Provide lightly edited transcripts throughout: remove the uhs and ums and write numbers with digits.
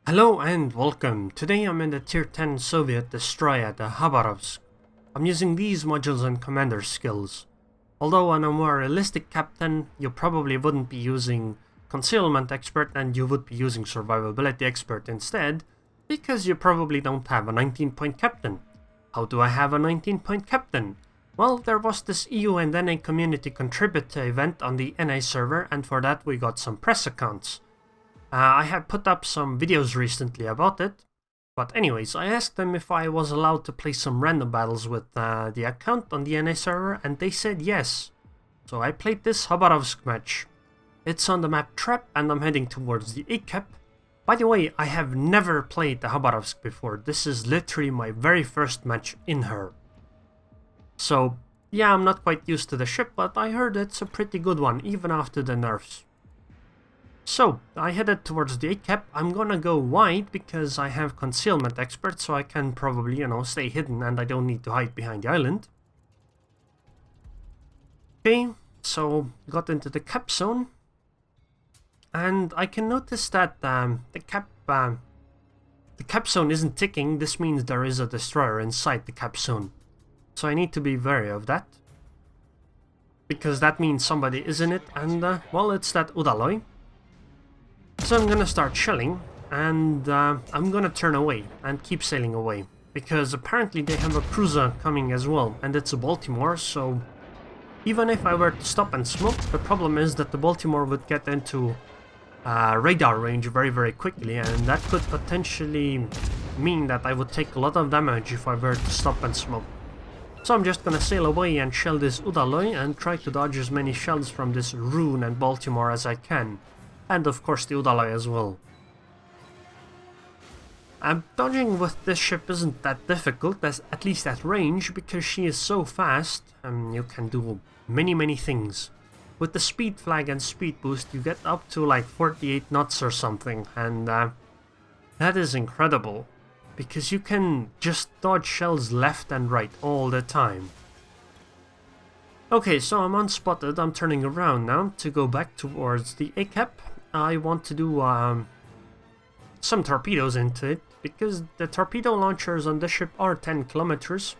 Hello and welcome. Today I'm in the tier 10 Soviet destroyer, the Khabarovsk. I'm using these modules and commander skills. Although on a more realistic captain, you probably wouldn't be using concealment expert and you would be using survivability expert instead, because you probably don't have a 19-point captain. How do I have a 19-point captain? Well, there was this EU and NA community contributor event on the NA server, and for that we got some press accounts. I have put up some videos recently about it, but anyways, I asked them if I was allowed to play some random battles with the account on the NA server, and they said yes. So I played this Khabarovsk match. It's on the map Trap, and I'm heading towards the A-cap. By the way, I have never played the Khabarovsk before. This is literally my very first match in her. So yeah, I'm not quite used to the ship, but I heard it's a pretty good one, even after the nerfs. So, I headed towards the A-cap. I'm gonna go wide because I have concealment expert, so I can probably, stay hidden and I don't need to hide behind the island. Okay, so got into the cap zone. And I can notice that the cap zone isn't ticking. This means there is a destroyer inside the cap zone. So I need to be wary of that. Because that means somebody is in it, and well, it's that Udaloy. So I'm gonna start shelling, and I'm gonna turn away and keep sailing away, because apparently they have a cruiser coming as well, and it's a Baltimore, so even if I were to stop and smoke, the problem is that the Baltimore would get into radar range very quickly, and that could potentially mean that I would take a lot of damage if I were to stop and smoke. So I'm just gonna sail away and shell this Udaloy and try to dodge as many shells from this Aerroon and Baltimore as I can. And of course the Udaloy as well. Dodging with this ship isn't that difficult, at least at range, because she is so fast and you can do many things. With the speed flag and speed boost you get up to like 48 knots or something, and that is incredible, because you can just dodge shells left and right all the time. Okay, so I'm unspotted. I'm turning around now to go back towards the A-cap. I want to do some torpedoes into it, because the torpedo launchers on this ship are 10 kilometers.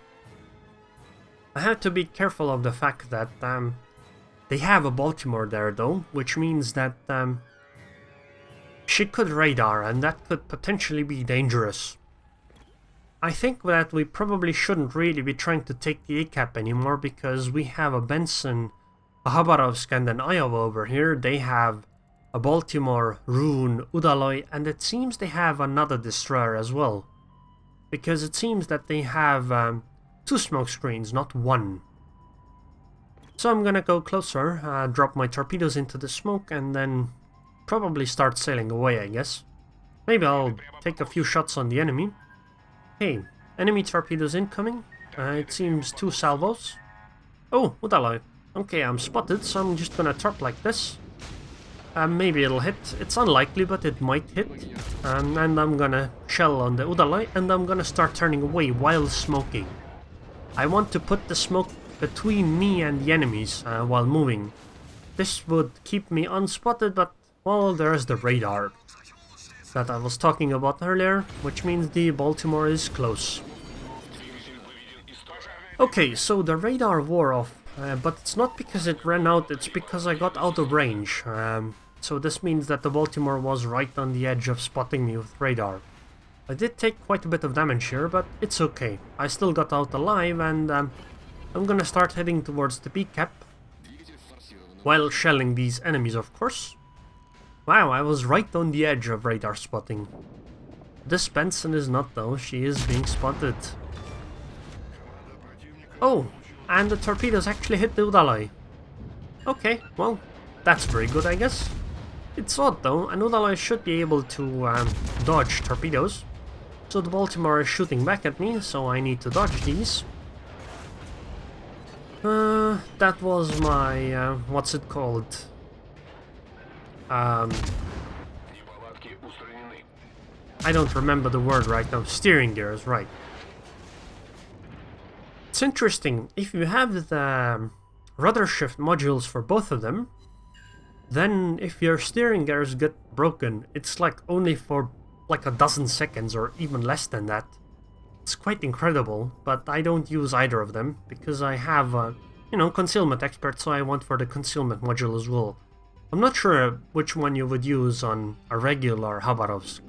I have to be careful of the fact that they have a Baltimore there though, which means that she could radar, and that could potentially be dangerous. I think that we probably shouldn't really be trying to take the A-cap anymore, because we have a Benson, a Khabarovsk and an Iowa over here. They have a Baltimore, Aerroon, Udaloy, and it seems they have another destroyer as well. Because it seems that they have 2 smoke screens, not 1. So I'm gonna go closer, drop my torpedoes into the smoke, and then probably start sailing away, I guess. Maybe I'll take a few shots on the enemy. Hey, enemy torpedoes incoming. It seems 2 salvos. Oh, Udaloy. Okay, I'm spotted, so I'm just gonna torp like this. Maybe it'll hit. It's unlikely, but it might hit. And I'm gonna shell on the Udaloy, and I'm gonna start turning away while smoking. I want to put the smoke between me and the enemies while moving. This would keep me unspotted, but, well, there's the radar that I was talking about earlier, which means the Baltimore is close. Okay, so the radar wore off, but it's not because it ran out, it's because I got out of range. So this means that the Baltimore was right on the edge of spotting me with radar. I did take quite a bit of damage here, but it's okay. I still got out alive, and I'm gonna start heading towards the B-cap, while shelling these enemies, of course. Wow, I was right on the edge of radar spotting. This Benson is not though, she is being spotted. Oh, and the torpedoes actually hit the Udaloy. Okay, well, that's very good, I guess. It's odd though, an Udaloy should be able to dodge torpedoes. So the Baltimore is shooting back at me, so I need to dodge these. That was my, what's it called? I don't remember the word right now. Steering gears, right. It's interesting, if you have the rudder shift modules for both of them, then if your steering gears get broken, it's like only for like a dozen seconds or even less than that. It's quite incredible, but I don't use either of them because I have, you know, concealment expert, so I went for the concealment module as well. I'm not sure which one you would use on a regular Khabarovsk.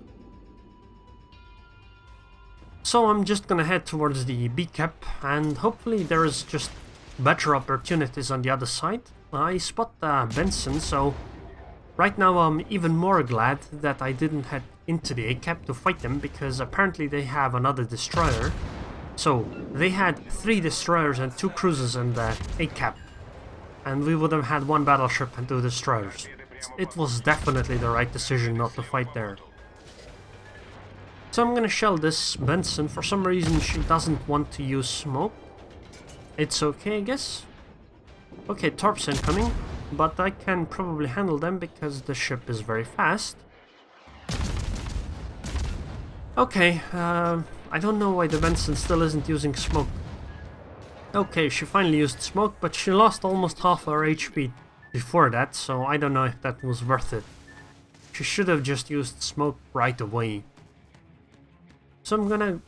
So I'm just gonna head towards the B cap, and hopefully there's just better opportunities on the other side. I spot Benson, so right now I'm even more glad that I didn't head into the A cap to fight them, because apparently they have another destroyer. So they had 3 destroyers and 2 cruisers in the A cap, and we would have had 1 battleship and 2 destroyers. It was definitely the right decision not to fight there. So I'm gonna shell this Benson. For some reason she doesn't want to use smoke. It's okay, I guess. Okay, torps incoming, but I can probably handle them because the ship is very fast. Okay, I don't know why the Benson still isn't using smoke. Okay, she finally used smoke, but she lost almost half her HP before that, so I don't know if that was worth it. She should have just used smoke right away. So I'm gonna...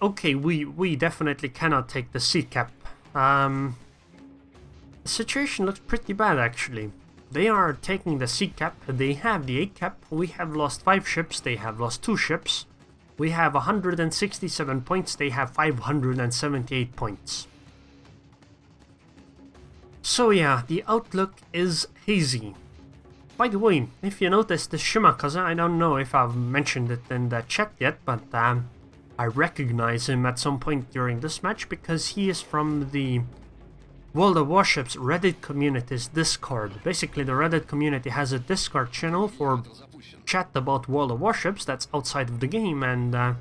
Okay, we definitely cannot take the C cap. The situation looks pretty bad actually. They are taking the C cap, they have the A cap, we have lost 5 ships, they have lost 2 ships. We have 167 points, they have 578 points. So yeah, the outlook is hazy. By the way, if you notice the Shimakaze, I don't know if I've mentioned it in the chat yet, but I recognize him at some point during this match because he is from the World of Warships Reddit community's Discord. Basically, the Reddit community has a Discord channel for chat about World of Warships that's outside of the game, and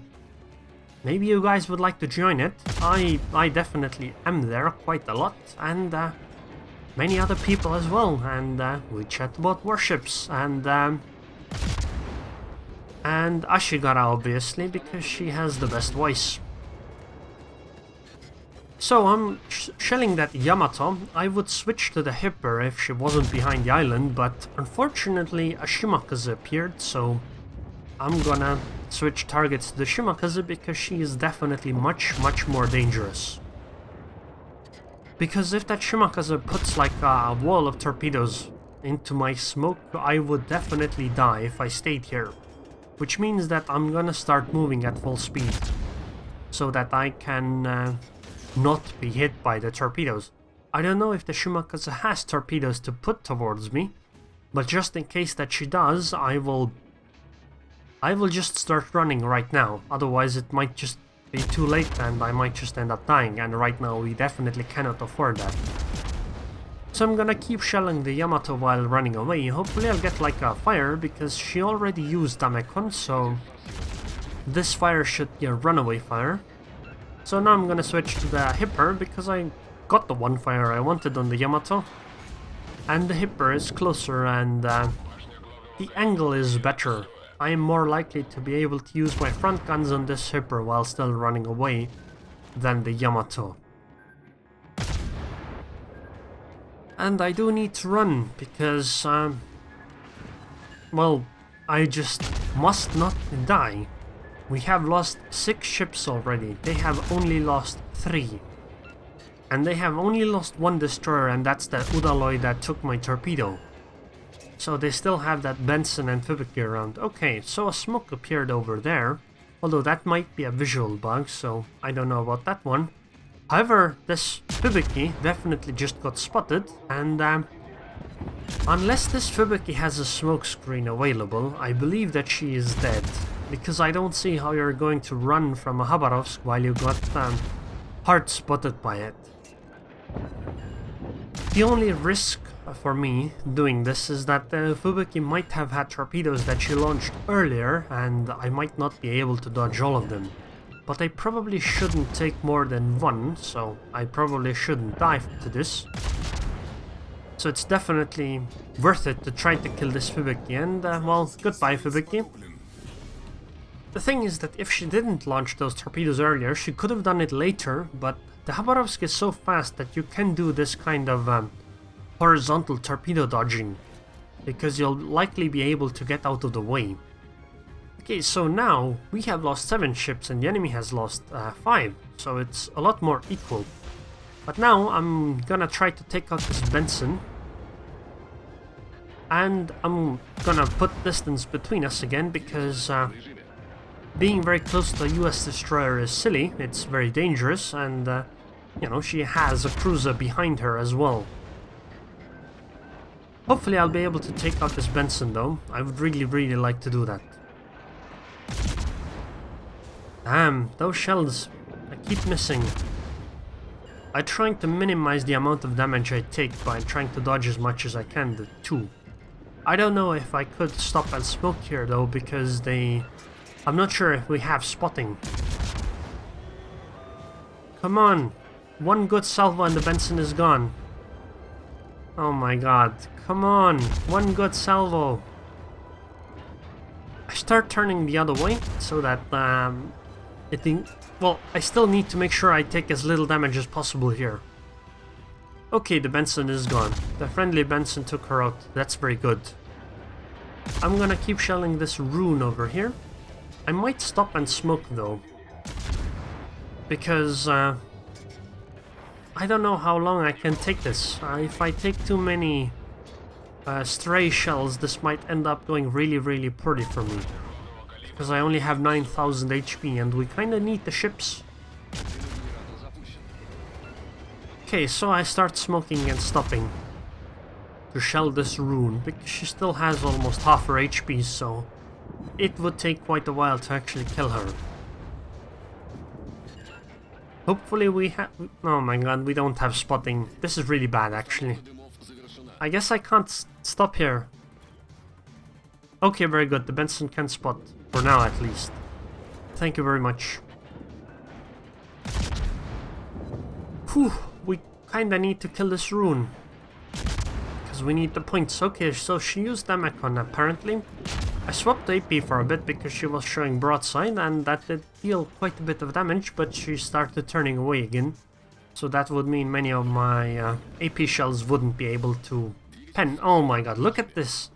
maybe you guys would like to join it. I definitely am there quite a lot, and many other people as well, and we chat about warships, and Ashigara obviously, because she has the best voice. So I'm shelling that Yamato. I would switch to the Hipper if she wasn't behind the island, but unfortunately a Shimakaze appeared, so I'm gonna switch targets to the Shimakaze because she is definitely much more dangerous. Because if that Shimakaze puts like a wall of torpedoes into my smoke, I would definitely die if I stayed here. Which means that I'm gonna start moving at full speed, so that I can not be hit by the torpedoes. I don't know if the Shimakaze has torpedoes to put towards me, but just in case that she does, I will just start running right now, otherwise it might just be too late and I might just end up dying, and right now we definitely cannot afford that. So I'm gonna keep shelling the Yamato while running away. Hopefully I'll get like a fire, because she already used Damekon, so this fire should be a runaway fire. So now I'm gonna switch to the Hipper, because I got the one fire I wanted on the Yamato. And the Hipper is closer, and the angle is better. I am more likely to be able to use my front guns on this Hipper while still running away than the Yamato. And I do need to run, because, well, I just must not die. We have lost 6 ships already, they have only lost 3. And they have only lost 1 destroyer, and that's the Udaloi that took my torpedo. So they still have that Benson and Fubuki around. Okay, so a smoke appeared over there, although that might be a visual bug, so I don't know about that one. However, this Fubuki definitely just got spotted, and unless this Fubuki has a smoke screen available, I believe that she is dead. Because I don't see how you're going to run from a Khabarovsk while you got hard spotted by it. The only risk for me doing this is that the Fubuki might have had torpedoes that she launched earlier, and I might not be able to dodge all of them. But I probably shouldn't take more than 1, so I probably shouldn't die to this. So it's definitely worth it to try to kill this Fubuki, and well, goodbye Fubuki. The thing is that if she didn't launch those torpedoes earlier, she could have done it later, but the Khabarovsk is so fast that you can do this kind of horizontal torpedo dodging, because you'll likely be able to get out of the way. Okay, so now we have lost 7 ships and the enemy has lost 5, so it's a lot more equal. But now I'm gonna try to take out this Benson. And I'm gonna put distance between us again because being very close to a US destroyer is silly, it's very dangerous, and you know, she has a cruiser behind her as well. Hopefully I'll be able to take out this Benson though. I would really like to do that. Damn, those shells, I keep missing. I'm trying to minimize the amount of damage I take by trying to dodge as much as I can too. I don't know if I could stop and smoke here though, because I'm not sure if we have spotting. Come on, one good salvo and the Benson is gone. Oh my god, come on, one good salvo. I start turning the other way so that well, I still need to make sure I take as little damage as possible here. Okay, the Benson is gone. The friendly Benson took her out. That's very good. I'm gonna keep shelling this Aerroon over here. I might stop and smoke though, because I don't know how long I can take this. If I take too many stray shells, this might end up going really poorly for me, because I only have 9,000 HP and we kinda need the ships. Okay, so I start smoking and stopping to shell this Aerroon, because she still has almost half her HP, so it would take quite a while to actually kill her. Hopefully we have... Oh my god, we don't have spotting. This is really bad actually. I guess I can't stop here. Okay, very good. The Benson can spot. For now, at least. Thank you very much. Whew, we kinda need to kill this Aerroon, because we need the points. Okay, so she used Damacon apparently. I swapped AP for a bit because she was showing broadside, and that did deal quite a bit of damage, but she started turning away again. So that would mean many of my AP shells wouldn't be able to pen. Oh my god, look at this!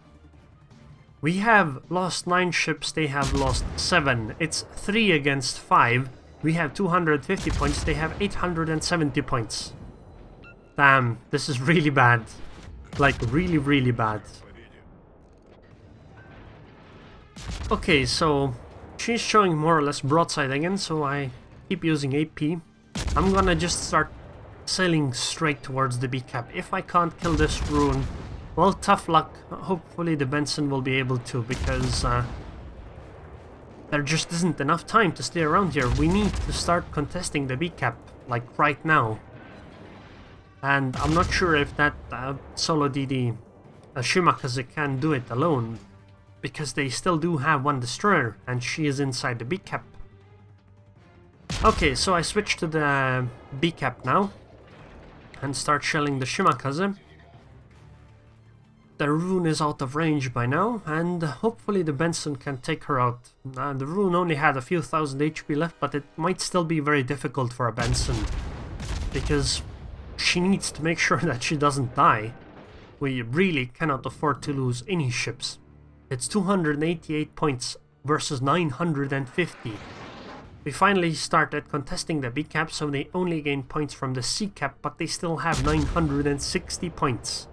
We have lost 9 ships, they have lost 7. It's 3 against 5. We have 250 points, they have 870 points. Damn, this is really bad. Like, really bad. Okay, so she's showing more or less broadside again, so I keep using AP. I'm gonna just start sailing straight towards the B cap. If I can't kill this Aerroon, well, tough luck. Hopefully the Benson will be able to, because there just isn't enough time to stay around here. We need to start contesting the B cap, like right now. And I'm not sure if that solo DD Shimakaze can do it alone, because they still do have one destroyer, and she is inside the B cap. Okay, so I switch to the B cap now, and start shelling the Shimakaze. The Aerroon is out of range by now, and hopefully the Benson can take her out. The Aerroon only had a few thousand HP left, but it might still be very difficult for a Benson, because she needs to make sure that she doesn't die. We really cannot afford to lose any ships. It's 288 points versus 950. We finally started contesting the B cap, so they only gain points from the C cap, but they still have 960 points.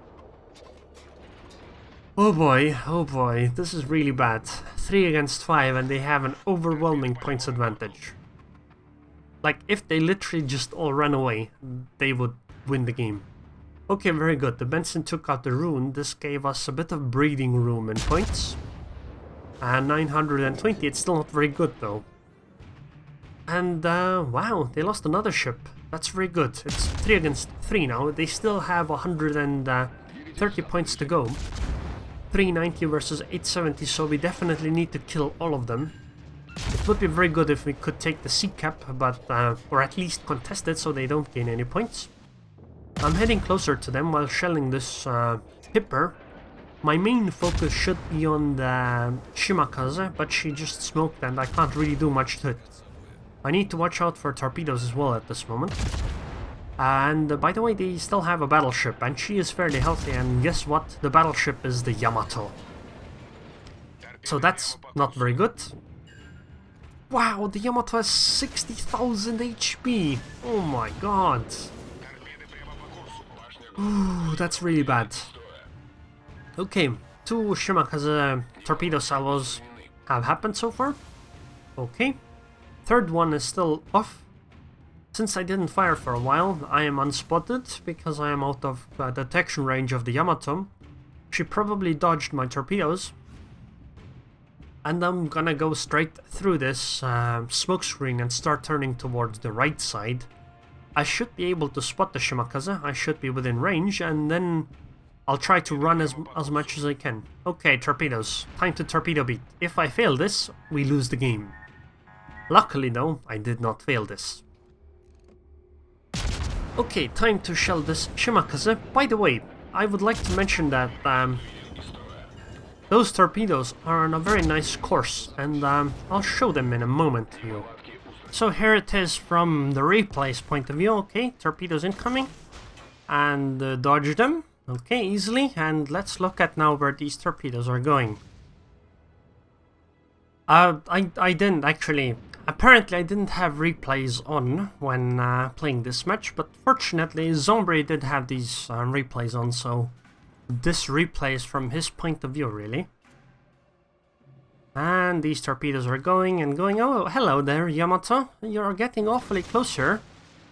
Oh boy, this is really bad. 3 against 5 and they have an overwhelming points advantage. Like, if they literally just all ran away, they would win the game. Okay, very good. The Benson took out the Aerroon. This gave us a bit of breathing room in points. And 920, it's still not very good though. And wow, they lost another ship. That's very good. It's 3 against 3 now. They still have 130 points to go. 390 versus 870, so we definitely need to kill all of them. It would be very good if we could take the C cap, but or at least contest it so they don't gain any points. I'm heading closer to them while shelling this Hipper. My main focus should be on the Shimakaze, but she just smoked and I can't really do much to it. I need to watch out for torpedoes as well at this moment. And by the way, they still have a battleship, and she is fairly healthy, and guess what? The battleship is the Yamato. So that's not very good. Wow, the Yamato has 60,000 HP. Oh my god. Ooh, that's really bad. Okay, 2 Shimakaze torpedo salvos have happened so far. Okay. Third one is still off. Since I didn't fire for a while, I am unspotted because I am out of detection range of the Yamato. She probably dodged my torpedoes. And I'm gonna go straight through this smoke screen and start turning towards the right side. I should be able to spot the Shimakaze, I should be within range, and then I'll try to run as much as I can. Okay, torpedoes, time to torpedo beat. If I fail this, we lose the game. Luckily though, I did not fail this. Okay, time to shell this Shimakaze. By the way, I would like to mention that those torpedoes are on a very nice course, and I'll show them in a moment to you. So here it is from the replay's point of view. Okay, torpedoes incoming, and dodge them. Okay, easily, and let's look at now where these torpedoes are going. I didn't actually... Apparently I didn't have replays on when playing this match, but fortunately Zombie did have these replays on, so this replay is from his point of view, really. And these torpedoes are going and going. Oh, hello there, Yamato. You're getting awfully close here.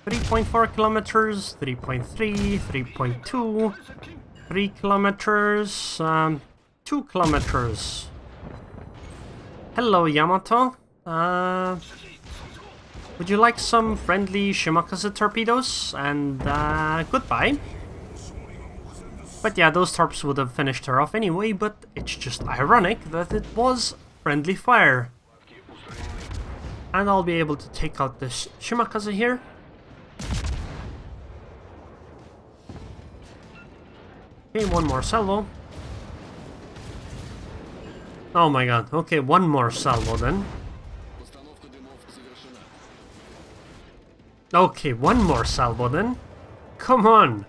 3.4 kilometers, 3.3, 3.2, 3 kilometers, 2 kilometers. Hello, Yamato. Would you like some friendly Shimakaze torpedoes? And goodbye. But yeah, those torps would have finished her off anyway, but it's just ironic that it was friendly fire. And I'll be able to take out this Shimakaze here. Okay, one more salvo. Oh my god, okay, one more salvo then. Okay, one more salvo then. Come on!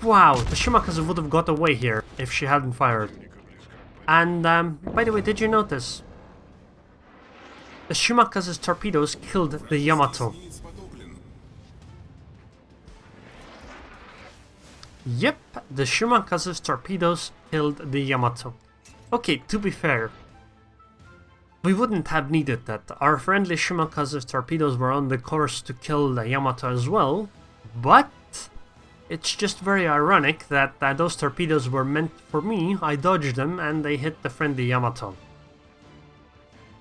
Wow, the Shimakaze would have got away here if she hadn't fired. And, by the way, did you notice? The Shimakaze's torpedoes killed the Yamato. Yep, the Shimakaze's torpedoes killed the Yamato. Okay, to be fair, we wouldn't have needed that. Our friendly Shimakaze's torpedoes were on the course to kill the Yamato as well, but it's just very ironic that those torpedoes were meant for me, I dodged them, and they hit the friendly Yamato.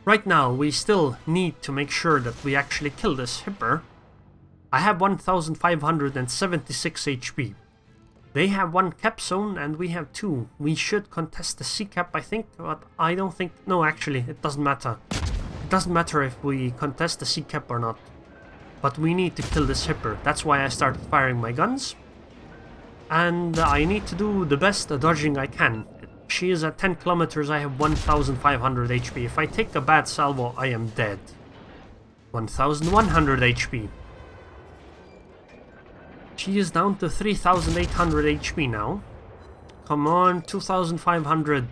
Right now, we still need to make sure that we actually kill this Hipper. I have 1576 HP. They have 1 cap zone and we have 2. We should contest the C cap, I think, but I don't think... No, actually, it doesn't matter. It doesn't matter if we contest the C cap or not. But we need to kill this Hipper. That's why I started firing my guns. And I need to do the best dodging I can. She is at 10 kilometers, I have 1500 HP. If I take a bad salvo, I am dead. 1100 HP. She is down to 3800 HP now. Come on, 2500.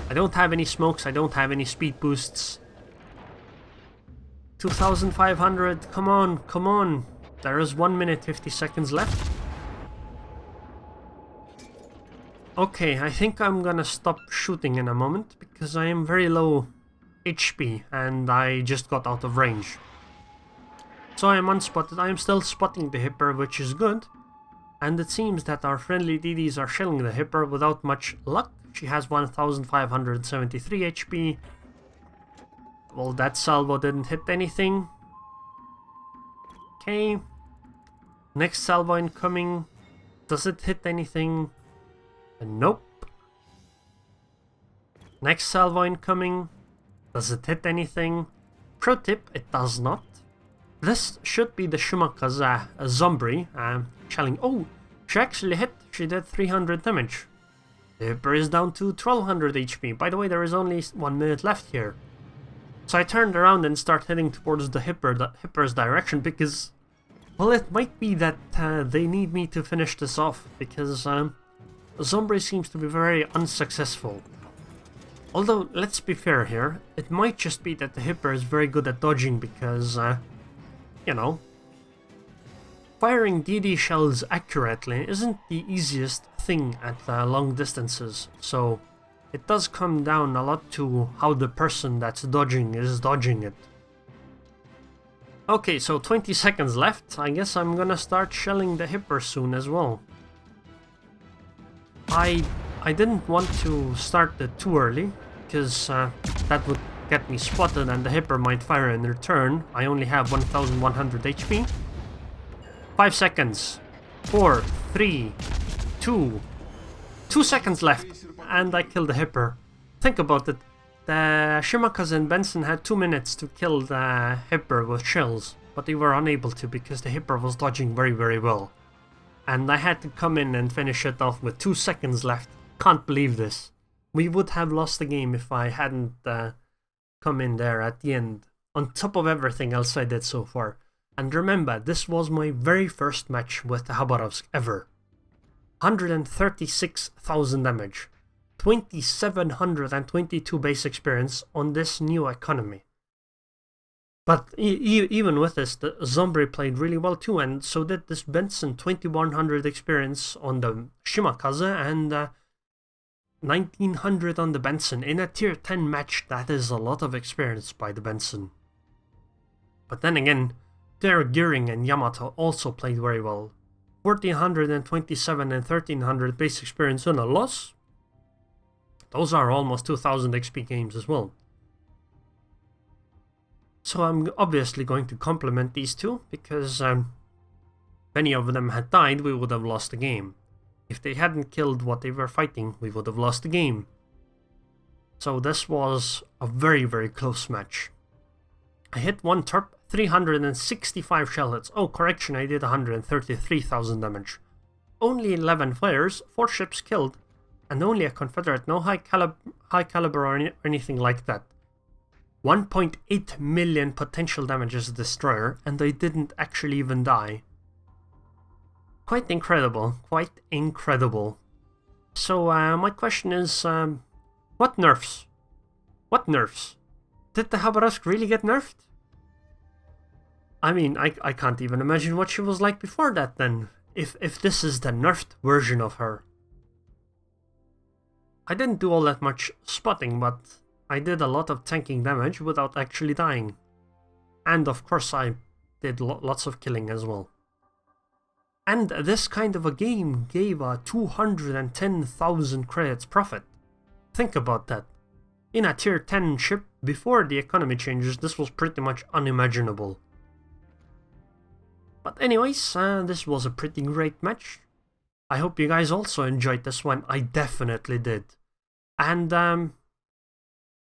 I don't have any smokes, I don't have any speed boosts. 2500, come on, come on. There is 1 minute 50 seconds left. Okay, I think I'm gonna stop shooting in a moment because I am very low HP and I just got out of range. So I am unspotted. I am still spotting the Hipper, which is good. And it seems that our friendly DDs are shelling the Hipper without much luck. She has 1573 HP. Well, that salvo didn't hit anything. Okay. Next salvo incoming. Does it hit anything? Nope. Next salvo incoming. Does it hit anything? Pro tip, it does not. This should be the Shimakaze zombie shelling. Oh, she actually hit. She did 300 damage. The Hipper is down to 1200 HP. By the way, there is only 1 minute left here. So I turned around and started heading towards the Hipper's direction because, well, it might be that they need me to finish this off because Zombie seems to be very unsuccessful. Although, let's be fair here, it might just be that the Hipper is very good at dodging because, you know, firing DD shells accurately isn't the easiest thing at long distances, so it does come down a lot to how the person that's dodging is dodging it. Okay, so 20 seconds left. I guess I'm gonna start shelling the Hipper soon as well. I didn't want to start it too early, because that would get me spotted and the Hipper might fire in return. I only have 1100 HP. 5 seconds. 4, 3, 2... 2 seconds left, and I killed the Hipper. Think about it. The Shimakaze and Benson had 2 minutes to kill the Hipper with shells, but they were unable to because the Hipper was dodging very, very well. And I had to come in and finish it off with 2 seconds left. Can't believe this. We would have lost the game if I hadn't come in there at the end, on top of everything else I did so far. And remember, this was my very first match with the Khabarovsk ever. 136,000 damage. 2722 base experience on this new economy. But even with this, the Zombie played really well too, and so did this Benson. 2100 experience on the Shimakaze and 1900 on the Benson. In a tier 10 match, that is a lot of experience by the Benson. But then again, their Gearing and Yamato also played very well. 1427 and 1300 base experience on a loss. Those are almost 2000 XP games as well. So I'm obviously going to compliment these two, because if any of them had died, we would have lost the game. If they hadn't killed what they were fighting, we would have lost the game. So this was a very, very close match. I hit 1 Torp, 365 shell hits. Oh, correction, I did 133,000 damage. Only 11 fires, 4 ships killed, and only a Confederate, no high caliber or anything like that. 1.8 million potential damage as a destroyer, and they didn't actually even die. Quite incredible, quite incredible. So my question is, what nerfs? What nerfs? Did the Khabarovsk really get nerfed? I mean, I can't even imagine what she was like before that then, if this is the nerfed version of her. I didn't do all that much spotting, but I did a lot of tanking damage without actually dying. And of course I did lots of killing as well. And this kind of a game gave a 210,000 credits profit. Think about that. In a tier 10 ship, before the economy changes, this was pretty much unimaginable. But anyways, this was a pretty great match. I hope you guys also enjoyed this one. I definitely did. And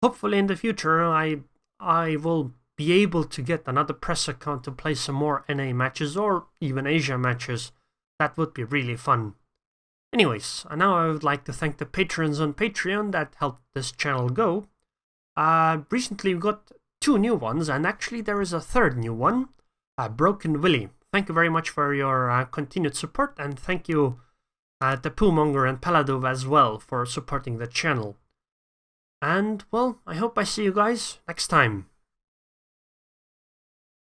hopefully in the future I will be able to get another press account to play some more NA matches or even Asia matches. That would be really fun. Anyways, now I would like to thank the patrons on Patreon that helped this channel go. Recently we got 2 new ones, and actually there is a 3rd new one, Broken Willy. Thank you very much for your continued support, and thank you the Poomonger and Paladov as well for supporting the channel. And well, I hope I see you guys next time.